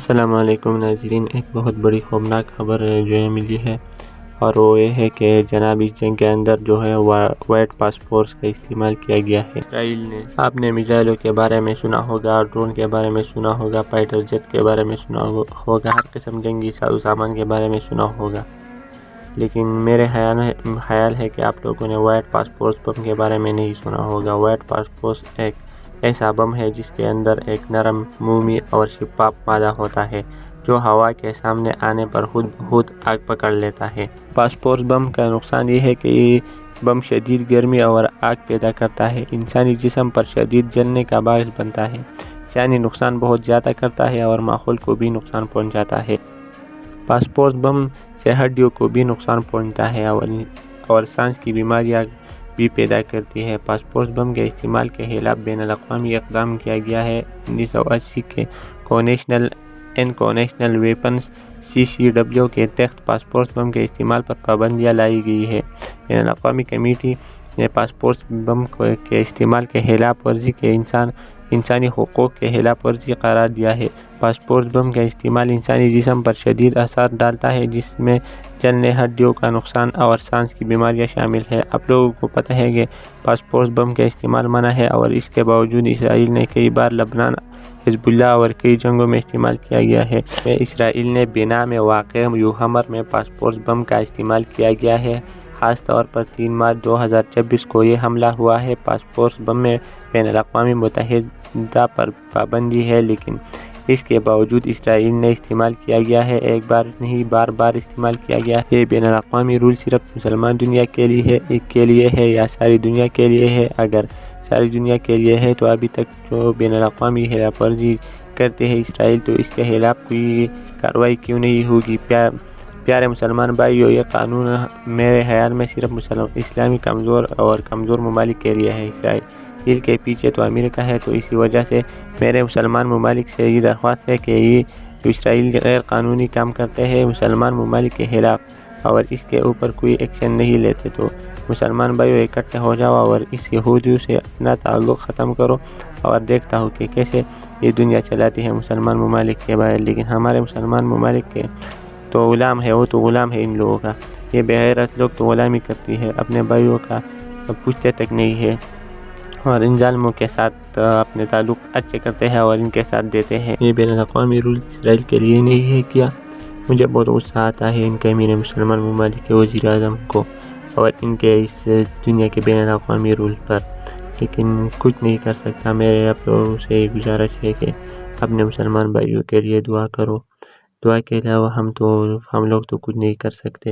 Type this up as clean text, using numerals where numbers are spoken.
السلام علیکم ناظرین، ایک بہت بڑی خوفناک خبر جو ہے ملی ہے، اور وہ یہ ہے کہ جناب اس جنگ کے اندر جو ہے وائٹ پاسپورٹ کا استعمال کیا گیا ہے اسرائیل نے۔ آپ نے میزائلوں کے بارے میں سنا ہوگا، ڈرون کے بارے میں سنا ہوگا، فائٹر جیٹ کے بارے میں سنا ہوگا، ہر قسم جنگی سامان کے بارے میں سنا ہوگا، لیکن میرے خیال ہے کہ آپ لوگوں نے وائٹ پاسپورٹ بم کے بارے میں نہیں سنا ہوگا۔ وائٹ پاسپورٹ ایک ایسا بم ہے جس کے اندر ایک نرم، مومی اور شفاف مادہ ہوتا ہے جو ہوا کے سامنے آنے پر خود بخود آگ پکڑ لیتا ہے۔ پاسپورٹ بم کا نقصان یہ ہے کہ یہ بم شدید گرمی اور آگ پیدا کرتا ہے، انسانی جسم پر شدید جلنے کا باعث بنتا ہے، جانی نقصان بہت زیادہ کرتا ہے اور ماحول کو بھی نقصان پہنچاتا ہے۔ پاسپورٹ بم سے ہڈیوں کو بھی نقصان پہنچتا ہے اور سانس کی بیماریاں بھی پیدا کرتی ہے۔ پاسپورٹ بم کے استعمال کے خلاف بین الاقوامی اقدام کیا گیا ہے۔ 1980 کے کنونشنل ویپنز CCW کے تحت پاسپورٹ بم کے استعمال پر پابندیاں لائی گئی ہے۔ بین الاقوامی کمیٹی نے پاسپورٹ بم کے استعمال کے خلاف ورزی کے انسانی حقوق کے خلاف ورزی قرار دیا ہے۔ پاسپورٹ بم کا استعمال انسانی جسم پر شدید اثرات ڈالتا ہے، جس میں جلنے، ہڈیوں کا نقصان اور سانس کی بیماریاں شامل ہیں۔ آپ لوگوں کو پتہ ہے کہ پاسپورٹ بم کا استعمال منع ہے، اور اس کے باوجود اسرائیل نے کئی بار لبنان، حزب اللہ اور کئی جنگوں میں استعمال کیا گیا ہے۔ اسرائیل نے بنا میں واقع یوہمر میں پاسپورٹ بم کا استعمال کیا گیا ہے، خاص طور پر 3 مارچ 2026 کو یہ حملہ ہوا ہے۔ پاسپورٹ بم میں بین الاقوامی متحدہ پر پابندی ہے، لیکن اس کے باوجود اسرائیل نے استعمال کیا گیا ہے، ایک بار نہیں بار بار استعمال کیا گیا ہے۔ یہ بین الاقوامی رول صرف مسلمان دنیا کے لیے ہے یا ساری دنیا کے لیے ہے؟ اگر ساری دنیا کے لیے ہے تو ابھی تک جو بین الاقوامی خلاف ورزی کرتے ہیں اسرائیل، تو اس کے خلاف کوئی کارروائی کیوں نہیں ہوگی؟ پیارے مسلمان بھائیو، یہ قانون میرے خیال میں صرف اسلامی کمزور ممالک کے لیے ہے۔ اسرائیل کے پیچھے تو امریکہ ہے، تو اسی وجہ سے میرے مسلمان ممالک سے یہ درخواست ہے کہ یہ جو اسرائیل غیر قانونی کام کرتے ہیں مسلمان ممالک کے خلاف، اور اس کے اوپر کوئی ایکشن نہیں لیتے، تو مسلمان بھائیو اکٹھے ہو جاؤ اور اس یہودیوں سے اپنا تعلق ختم کرو۔ اور دیکھتا ہوں کہ کیسے یہ دنیا چلاتی ہے مسلمان ممالک کے باہر، لیکن ہمارے مسلمان ممالک کے تو غلام ہے، وہ تو غلام ہے ان لوگوں کا۔ یہ بے غیرت لوگ تو غلامی کرتی ہے، اپنے بھائیوں کا پوچھتے تک نہیں ہے، اور ان ظالموں کے ساتھ اپنے تعلق اچھے کرتے ہیں اور ان کے ساتھ دیتے ہیں۔ یہ بین الاقوامی رول اسرائیل کے لیے نہیں ہے کیا؟ مجھے بہت غصہ آتا ہے ان کمینے مسلمان ممالک کے وزیر اعظم کو اور ان کے اس دنیا کے بین الاقوامی رول پر، لیکن کچھ نہیں کر سکتا۔ میرے آپ لوگوں سے گزارش ہے کہ اپنے مسلمان بھائیوں کے لیے دعا کرو۔ دعا کے علاوہ ہم لوگ تو کچھ نہیں کر سکتے۔